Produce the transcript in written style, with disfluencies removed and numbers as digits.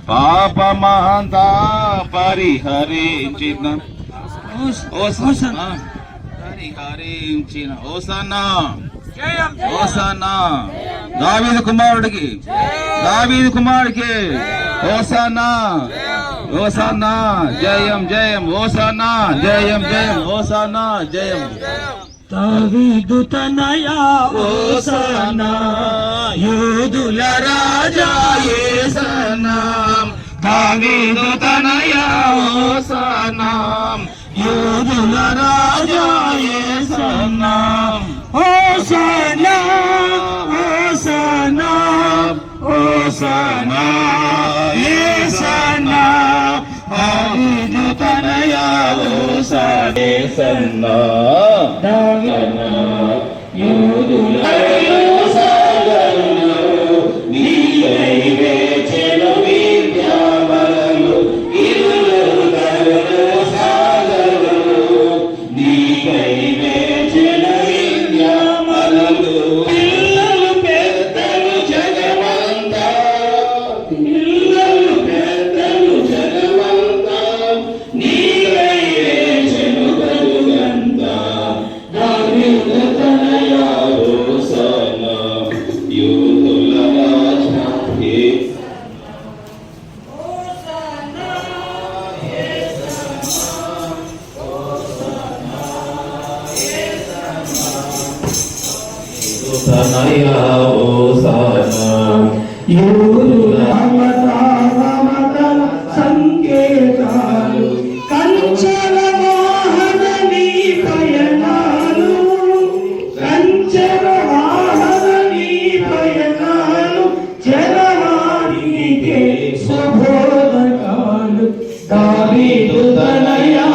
పాపమంతా పరిహరించిన పరిహరించిన hosanna hosanna దావీదు కుమారుడికి hosanna hosanna జయం జయం హోసన్నా జయం జయం హోసన్నా జయం దావీదు తనయా హోసన్నా యూదుల రాజా యేసన్నా దావీదు తనయా హోసన్నా యూదుల రాజా యేసన్నా హోసన్నా హోసన్నా హోసన్నా యేసన్నా దావీదు తనయా హోసన్నా యేసన్నా యూదుల సంకేతాలు కంచెల వాహన నీ పయనాలు కంచెల వాహన నీ పయనాలు జనవానికి శుభోదకాలు దావీదు తనయా